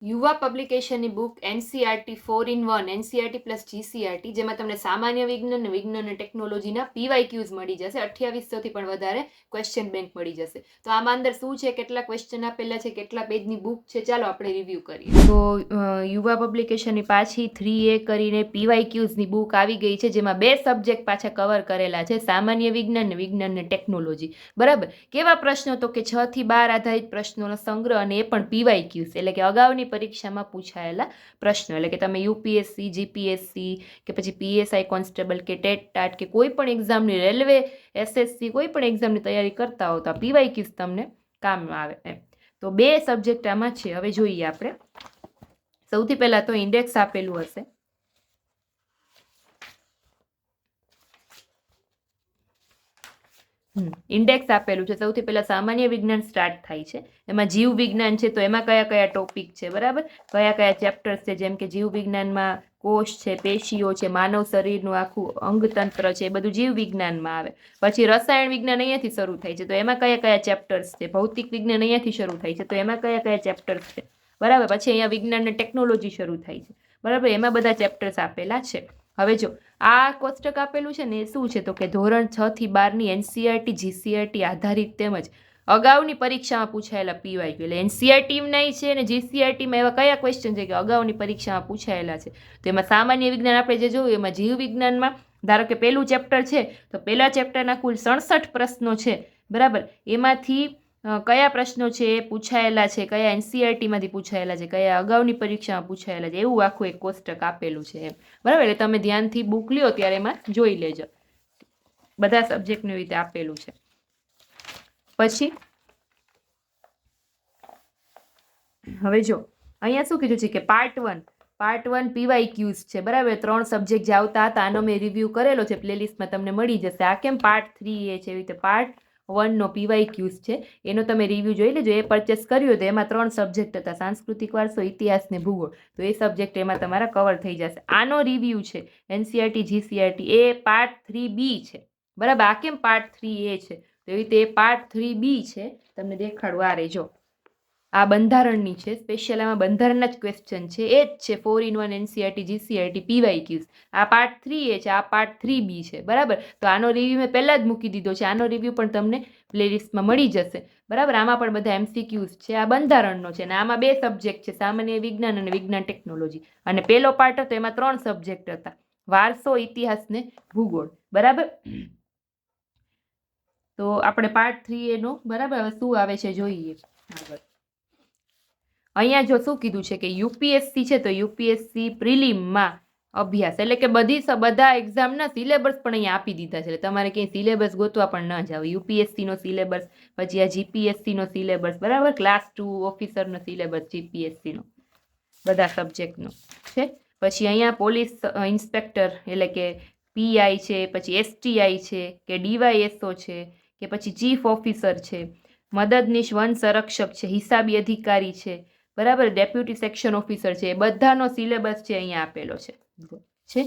યુવા પબ્લિકેશનની book NCERT 4 in 1 NCERT plus GCERT, જેમાં તમને સામાન્ય વિજ્ઞાન અને ટેકનોલોજીના પીવાયક્યુઝ મળી જશે. 2800 થી પણ વધારે ક્વેશ્ચન બેંક મળી જશે. તો આમાં અંદર શું છે, કેટલા ક્વેશ્ચન આપેલા છે, કેટલા પેજની બુક છે, ચાલો આપણે રિવ્યૂ કરીએ. તો યુવા પબ્લિકેશનની પાછી 3A કરીને પીવાયક્યુઝની બુક આવી ગઈ છે, જેમાં 2 સબ્જેક્ટ પાછા કવર કરેલા છે, સામાન્ય વિજ્ઞાન અને ટેકનોલોજી. બરાબર. કેવા પ્રશ્નો? તો કે 6 થી 12 આધારિત પ્રશ્નોનો સંગ્રહ, અને એ પણ પીવાયક્યુઝ એટલે કે અગાઉની પરીક્ષામાં પૂછાયેલા પ્રશ્નો. એટલે કે તમે યુપીએસસી, જીપીએસસી કે પછી પીએસઆઈ કોન્સ્ટેબલ કે ટેટ ટાટ કે કોઈ પણ એક્ઝામની, રેલવે, એસએસસી, કોઈ પણ એક્ઝામની તૈયારી કરતા હો તો પીવાયક્યુઝ તમને કામ આવે એમ. તો 2 સબ્જેક્ટ આમાં છે. હવે જોઈએ આપણે. સૌથી પહેલા તો ઇન્ડેક્સ આપેલું હશે. ઇન્ડેક્સ આપેલું છે. સૌથી પહેલા સામાન્ય વિજ્ઞાન સ્ટાર્ટ થાય છે. એમાં જીવ વિજ્ઞાન છે, તો એમાં કયા કયા ટોપિક છે, બરાબર, કયા કયા ચેપ્ટર્સ છે, જેમ કે જીવ વિજ્ઞાનમાં કોષ છે, પેશીઓ છે, માનવ શરીરનું આખું અંગતંત્ર છે, એ બધું જીવ વિજ્ઞાનમાં આવે. પછી રસાયણ વિજ્ઞાન અહીંયાથી શરૂ થાય છે, તો એમાં કયા કયા ચેપ્ટર્સ છે. ભૌતિક વિજ્ઞાન અહીંયાથી શરૂ થાય છે, તો એમાં કયા કયા ચેપ્ટર્સ છે, બરાબર. પછી અહીંયા વિજ્ઞાન અને ટેકનોલોજી શરૂ થાય છે, બરાબર, એમાં બધા ચેપ્ટર્સ આપેલા છે. હવે જો આ કોષ્ટક આપેલું છે ને, એ શું છે? તો કે ધોરણ 6 થી 12ની એનસીઆરટી, જીસીઆરટી આધારિત તેમજ અગાઉની પરીક્ષામાં પૂછાયેલા પીવાયક્યુ. એટલે એનસીઆરટીમાં છે અને જીસીઆરટીમાં એવા કયા ક્વેશ્ચન છે કે અગાઉની પરીક્ષામાં પૂછાયેલા છે. તો એમાં સામાન્ય વિજ્ઞાન આપણે જે જોયું, એમાં જીવ વિજ્ઞાનમાં ધારો કે પહેલું ચેપ્ટર છે, તો પહેલા ચેપ્ટરના કુલ 67 પ્રશ્નો છે, બરાબર. એમાંથી કયા પ્રશ્નો છે એ પૂછાયેલા છે, કયા એનસીઆરટીમાંથી પૂછાયેલા છે, કયા અગાઉની પરીક્ષામાં પૂછાયેલા છે, એવું આખું એક કોષ્ટક આપેલું છે એમ, બરાબર. એટલે તમે ધ્યાનથી બુક લ્યો ત્યારે એમાં જોઈ લેજો. બધા સબ્જેક્ટની રીતે આપેલું છે. પછી હવે જો અહીંયા શું કીધું છે કે પાર્ટ 1 પીવાયક્યુઝ છે, બરાબર. 3 સબ્જેક્ટ જે આવતા હતા, આનો મેં રિવ્યૂ કરેલો છે, પ્લેલિસ્ટમાં તમને મળી જશે. આ કેમ પાર્ટ 3A છે, એવી રીતે પાર્ટ 1 નો પીવાયક્યુઝ છે, એનો તમે રિવ્યૂ જોઈ લેજો. એ પરચેસ કર્યો તો એમાં 3 સબ્જેક્ટ હતા, સાંસ્કૃતિક વારસો, ઇતિહાસ ને ભૂગોળ. તો એ સબ્જેક્ટ એમાં તમારા કવર થઈ જશે. આનો રિવ્યૂ છે એનસીઆરટી, જીસીઆરટી, એ પાર્ટ 3B છે, બરાબર. આ કેમ પાર્ટ 3A છે? તો એવી રીતે એ પાર્ટ 3B છે. તમને દેખાડું, આ રેજો, આ બંધારણની છે, સ્પેશિયલ આમાં બંધારણના જ ક્વેશ્ચન છે. એ જ છે 4 in 1 એનસીઆરટી, જીસીઆરટી, પીવાયક્યુઝ. આ પાર્ટ 3A છે, આ પાર્ટ 3B છે, બરાબર. તો આનો રિવ્યૂ મેં પહેલા જ મૂકી દીધો છે. આનો રિવ્યૂ પણ તમને પ્લેલિસ્ટમાં મળી જશે, બરાબર. આમાં પણ બધા એમસીક્યુઝ છે. આ બંધારણનો છે, અને આમાં 2 સબ્જેક્ટ છે, સામાન્ય વિજ્ઞાન અને વિજ્ઞાન ટેકનોલોજી. અને પહેલો પાર્ટ હતો, એમાં 3 સબ્જેક્ટ હતા, વારસો, ઇતિહાસ ને ભૂગોળ, બરાબર. તો આપણે પાર્ટ 3A નો, બરાબર. હવે શું આવે છે જોઈએ આગળ. અહીંયા જો શું કીધું છે કે યુપીએસસી છે, તો યુપીએસસી પ્રિલિમમાં અભ્યાસ, એટલે કે બધા એક્ઝામના સિલેબસ પણ અહીંયા આપી દીધા છે. એટલે તમારે ક્યાંય સિલેબસ ગોતવા પણ ન જાવ. યુપીએસસીનો સિલેબસ, પછી આ જીપીએસસીનો સિલેબસ, બરાબર, ક્લાસ 2 ઓફિસરનો સિલેબસ જીપીએસસીનો, બધા સબ્જેક્ટનો છે. પછી અહીંયા પોલીસ ઇન્સ્પેક્ટર એટલે કે પીઆઈ છે, પછી એસટીઆઈ છે, કે ડીવાયએસઓ છે, કે પછી ચીફ ઓફિસર છે, મદદનીશ વન સંરક્ષક છે, હિસાબી અધિકારી છે, બરાબર, ડેપ્યુટી સેક્શન ઓફિસર છે. એ બધાનો સિલેબસ છે અહીંયા આપેલો છે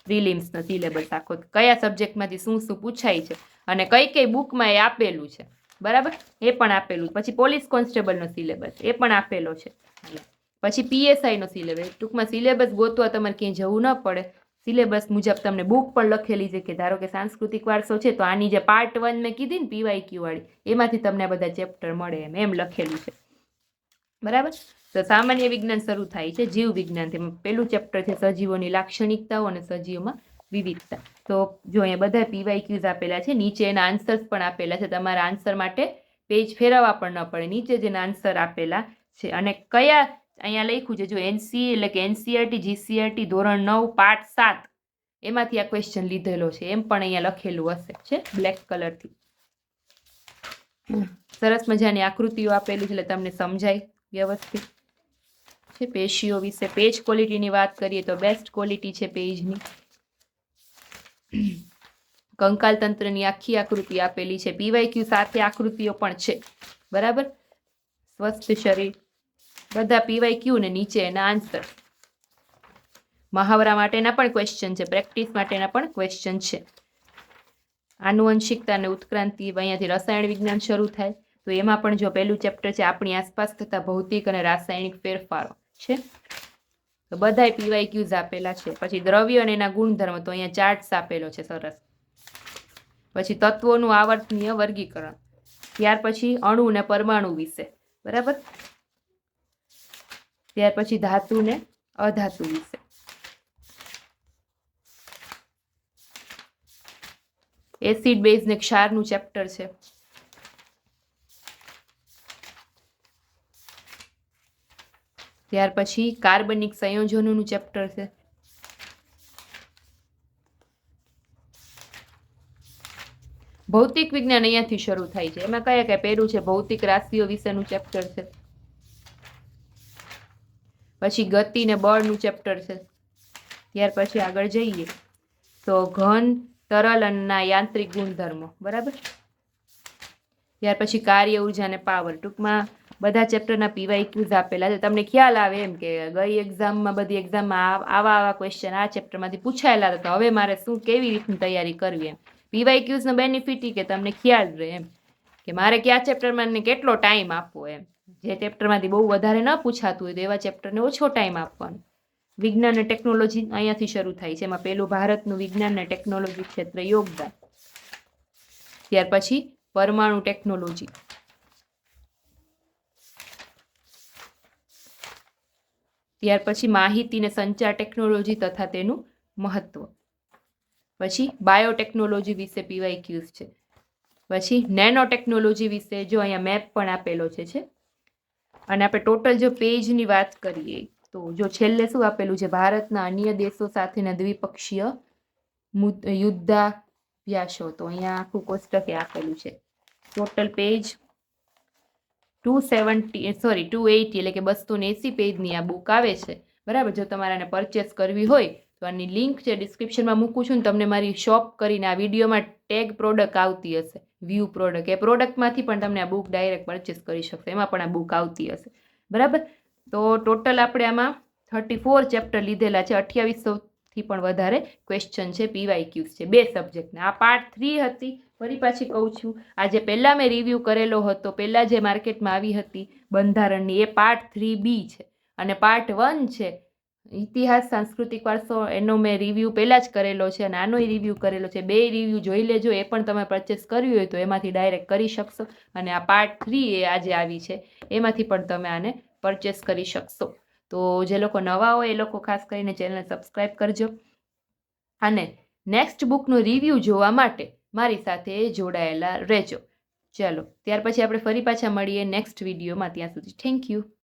પ્રિલિમ્સનો સિલેબસ આખો, કયા સબ્જેક્ટમાંથી શું શું પૂછાય છે અને કઈ કઈ બુકમાં એ આપેલું છે, બરાબર, એ પણ આપેલું. પછી પોલીસ કોન્સ્ટેબલનો સિલેબસ એ પણ આપેલો છે. પછી પીએસઆઈનો સિલેબસ. ટૂંકમાં સિલેબસ ગોતવા તમારે ક્યાંય જવું ન પડે. સિલેબસ મુજબ તમને બુક પણ લખેલી છે, કે ધારો કે સાંસ્કૃતિક વારસો છે, તો આની જે પાર્ટ 1 મેં કીધી ને પીવાયક્યુ વાળી, એમાંથી તમને આ બધા ચેપ્ટર મળે એમ લખેલું છે, બરાબર. તો સામાન્ય વિજ્ઞાન શરૂ થાય છે જીવ વિજ્ઞાન. તેમાં પહેલું ચેપ્ટર છે સજીવોની લાક્ષણિકતાઓ અને સજીવોમાં વિવિધતા. તો જો અહીંયા બધા પીવાયક્યુઝ આપેલા છે, નીચે એના આન્સર્સ પણ આપેલા છે. તમારા આન્સર માટે પેજ ફેરવવા પણ ન પડે, નીચે જ એના આન્સર આપેલા છે. અને કયા અહીંયા લખ્યું છે, જો એનસી એટલે કે એનસીઆરટી, જીસીઆરટી ધોરણ 9 પાઠ 7 એમાંથી આ ક્વેશ્ચન લીધેલો છે, એમ પણ અહીંયા લખેલું હશે છે બ્લેક કલરથી. સરસ મજાની આકૃતિઓ આપેલી છે, એટલે તમને સમજાય વ્યવસ્થિત છે. પેશીઓ વિશે, પેજ ક્વોલિટીની વાત કરીએ તો બેસ્ટ ક્વોલિટી છે પેજની. કંકાલ તંત્રની આખી આકૃતિ આપેલી છે. પીવાયક્યુ સાથે આકૃતિઓ પણ છે, બરાબર. સ્વસ્થ શરીર, બધા પીવાયક્યુ ને નીચે એના આન્સર. મહાવરા માટેના પણ ક્વેશ્ચન છે, પ્રેક્ટિસ માટેના પણ ક્વેશ્ચન છે. આનુવંશિકતા અને ઉત્ક્રાંતિ, અહીંયાથી રસાયણ વિજ્ઞાન શરૂ થાય. તો એમાં પણ જો પહેલું ચેપ્ટર છે આપણી આસપાસ થતા ભૌતિક અને રાસાયણિક ફેરફારો, છે. તો બધાય PYQs આપેલા છે. પછી દ્રવ્ય અને એના ગુણધર્મ, તો અહીંયા ચાર્ટ્સ આપેલો છે સરસ. પછી તત્વોનું આવર્તનીય વર્ગીકરણ, ત્યાર પછી અણુ ને પરમાણુ વિશે, બરાબર. ત્યાર પછી ધાતુ ને અધાતુ વિશે. એસિડ બેઝ ને ક્ષારનું ચેપ્ટર છે. ત્યાર પછી કાર્બનિક સંયોજનોનું ચેપ્ટર છે. ભૌતિક વિજ્ઞાન અહીંયાથી શરૂ થાય છે. એમાં કયા કયા પહેલું છે ભૌતિક રાશિઓ વિશેનું ચેપ્ટર છે. પછી ગતિ ને બળનું ચેપ્ટર છે. ત્યાર પછી આગળ જઈએ તો ઘન, તરલ ના યાંત્રિક ગુણધર્મો, બરાબર. ત્યાર પછી કાર્ય ઉર્જા અને પાવર. ટૂંકમાં બધા ચેપ્ટરના PYQs આપેલા છે. તમને ખ્યાલ આવે એમ કે ગઈ એક્ઝામમાં બધી એક્ઝામમાં આવા ક્વેશ્ચન આ ચેપ્ટરમાંથી પૂછાયેલા હતા, તો હવે મારે શું કેવી રીતની તૈયારી કરવી એમ. PYQs નો બેનિફિટ કે તમને ખ્યાલ રહે એમ કે મારે કયા ચેપ્ટરમાં ને કેટલો ટાઈમ આપવો એમ. જે ચેપ્ટરમાંથી બહુ વધારે ન પૂછાતું હોય તો એવા ચેપ્ટરને ઓછો ટાઈમ આપવાનો. વિજ્ઞાન અને ટેકનોલોજી અહીંયાથી શરૂ થાય છે. એમાં પેલું ભારતનું વિજ્ઞાન અને ટેકનોલોજી ક્ષેત્રે યોગદાન. ત્યાર પછી પરમાણુ ટેકનોલોજી. ત્યાર પછી માહિતી ને સંચાર ટેકનોલોજી તથા તેનું મહત્વ. પછી બાયોટેકનોલોજી વિશે PYQs છે. પછી નેનો ટેકનોલોજી વિશે જો અહીંયા મેપ પણ આપેલો છે. અને આપણે ટોટલ જો પેજની વાત કરીએ તો જો છેલ્લે શું આપેલું છે, ભારતના અન્ય દેશો સાથેના દ્વિપક્ષીય યુદ્ધાભ્યાસો. તો અહીંયા આખું કોષ્ટકે આપેલું છે. ટોટલ પેજ 280 એટલે કે 280 પેજની આ બુક આવે છે, બરાબર. જો તમારે આને પરચેસ કરવી હોય તો આની લિંક છે ડિસ્ક્રિપ્શનમાં મૂકું છું. ને તમને મારી શોપ કરીને આ વિડીયોમાં ટેગ પ્રોડક્ટ આવતી હશે, વ્યૂ પ્રોડક્ટ, એ પ્રોડક્ટમાંથી પણ તમને આ બુક ડાયરેક્ટ પરચેસ કરી શકશો. એમાં પણ આ બુક આવતી હશે, બરાબર. તો ટોટલ આપણે આમાં 34 ચેપ્ટર લીધેલા છે. 2800થી પણ વધારે ક્વેશ્ચન છે, PYQs છે 2 સબ્જેક્ટના. આ પાર્ટ 3 હતી. ફરી પાછી કહું છું, આજે પહેલા મેં રિવ્યૂ કરેલો હતો, પહેલા જે માર્કેટમાં આવી હતી બંધારણની, એ પાર્ટ 3B છે. અને પાર્ટ 1 છે ઇતિહાસ સાંસ્કૃતિક વારસો, એનો મેં રિવ્યૂ પહેલાં જ કરેલો છે અને આનોય રિવ્યૂ કરેલો છે. 2 રિવ્યૂ જોઈ લેજો. એ પણ તમે પરચેસ કરવી હોય તો એમાંથી ડાયરેક્ટ કરી શકશો. અને આ પાર્ટ 3 એ આજે આવી છે, એમાંથી પણ તમે આને પરચેસ કરી શકશો. તો જે લોકો નવા હોય એ લોકો ખાસ કરીને ચેનલ સબસ્ક્રાઈબ કરજો. અને નેક્સ્ટ બુકનો રિવ્યૂ જોવા માટે મારી સાથે જોડાયેલા રહેજો. ચલો, ત્યાર પછી આપણે ફરી પાછા મળીએ નેક્સ્ટ વિડીયોમાં. ત્યાં સુધી થેન્ક યુ.